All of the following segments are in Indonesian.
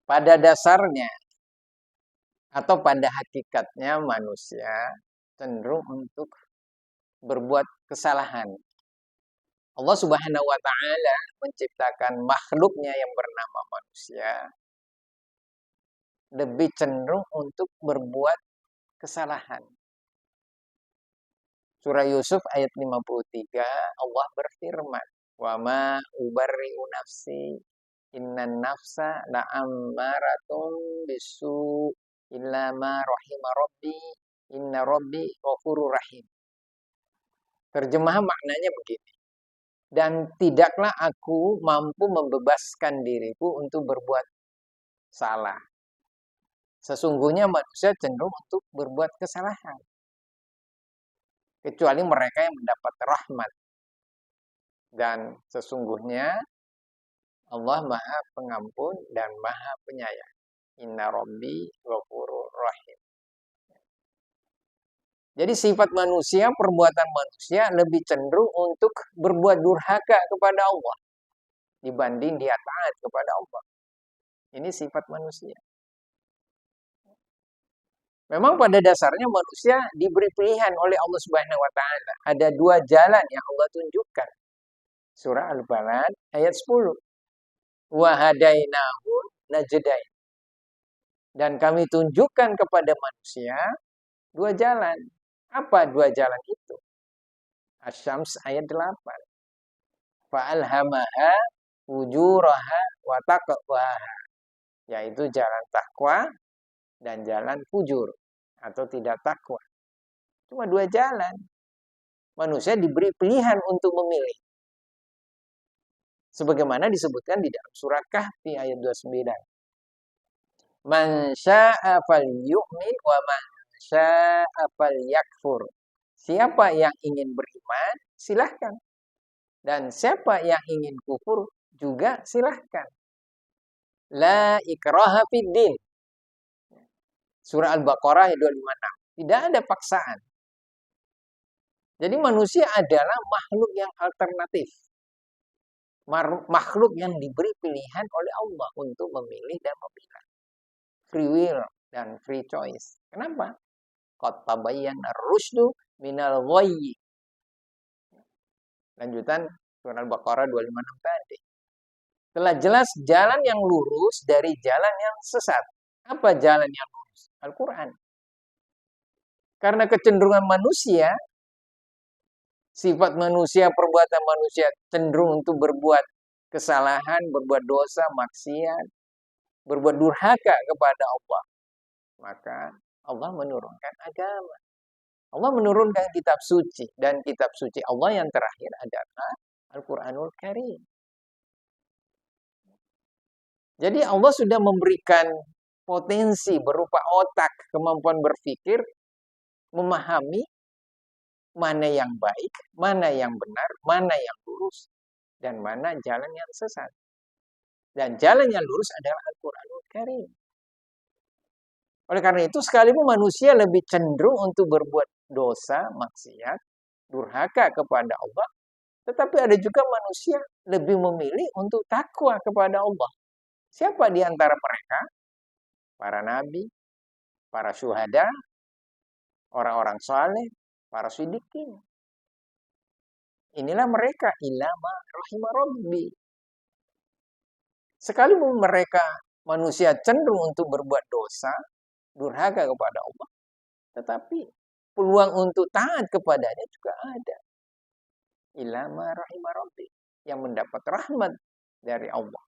Pada dasarnya atau pada hakikatnya manusia cenderung untuk berbuat kesalahan. Allah Subhanahu wa taala menciptakan makhluknya yang bernama manusia lebih cenderung untuk berbuat kesalahan. Surah Yusuf ayat 53 Allah berfirman, "Wa ma ubarri'u nafsi innan nafsa la'ammaratun bisu illa ma rahima rabbi inna rabbi ghafurur rahim." Terjemahan maknanya begini. Dan tidaklah aku mampu membebaskan diriku untuk berbuat salah. Sesungguhnya manusia cenderung untuk berbuat kesalahan. Kecuali mereka yang mendapat rahmat. Dan sesungguhnya Allah Maha Pengampun dan Maha Penyayang. Inna Rabbi Ghafurur Rahim. Jadi sifat manusia, perbuatan manusia lebih cenderung untuk berbuat durhaka kepada Allah dibanding dia taat kepada Allah. Ini sifat manusia. Memang pada dasarnya manusia diberi pilihan oleh Allah Subhanahu wa taala. Ada dua jalan yang Allah tunjukkan. Surah Al-Balad ayat 10. Wa hadainahu najdain. Dan kami tunjukkan kepada manusia dua jalan. Apa dua jalan itu? Asy-Syams ayat 8. Fa'alhamaha fujuraha wa taqwaha. Yaitu jalan takwa dan jalan fujur atau tidak takwa. Cuma dua jalan. Manusia diberi pilihan untuk memilih. Sebagaimana disebutkan di dalam surah Kahfi ayat 29. Man syaa'a falyu'min wa man syaa'a falyakfur. Siapa yang ingin beriman, silahkan. Dan siapa yang ingin kufur, juga silahkan. La ikraha fid din. Surah Al-Baqarah ayat 256. Tidak ada paksaan. Jadi manusia adalah makhluk yang alternatif. Makhluk yang diberi pilihan oleh Allah untuk memilih dan memilah. Free will dan free choice. Kenapa? Qad tabayyana ar-rusydu minal ghayy. Lanjutan surah Al-Baqarah 256 tadi. Telah jelas jalan yang lurus dari jalan yang sesat. Apa jalan yang lurus? Al-Quran. Karena kecenderungan manusia, sifat manusia, perbuatan manusia cenderung untuk berbuat kesalahan, berbuat dosa, maksiat, berbuat durhaka kepada Allah. Maka Allah menurunkan agama. Allah menurunkan kitab suci. Dan kitab suci Allah yang terakhir adalah Al-Quranul Karim. Jadi Allah sudah memberikan potensi berupa otak, kemampuan berpikir, memahami mana yang baik, mana yang benar, mana yang lurus, dan mana jalan yang sesat. Dan jalan yang lurus adalah Al-Quranul Karim. Oleh karena itu, sekalipun manusia lebih cenderung untuk berbuat dosa, maksiat, durhaka kepada Allah, tetapi ada juga manusia lebih memilih untuk takwa kepada Allah. Siapa di antara mereka? Para nabi, para syuhada, orang-orang saleh, para siddiqin. Inilah mereka, ilama rahimah rabbi. Sekalipun mereka manusia cenderung untuk berbuat dosa, durhaka kepada Allah, tetapi peluang untuk taat kepadanya juga ada. Ilama rahimah rabbi, yang mendapat rahmat dari Allah.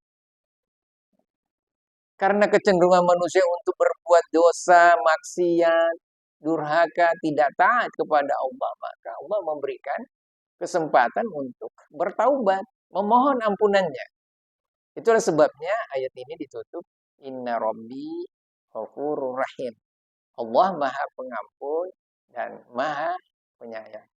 Karena kecenderungan manusia untuk berbuat dosa, maksiat, durhaka, tidak taat kepada Allah, maka Allah memberikan kesempatan untuk bertaubat, memohon ampunannya. Itulah sebabnya ayat ini ditutup Inna Rabbi Ghafurur Rahim. Allah Maha Pengampun dan Maha Penyayang.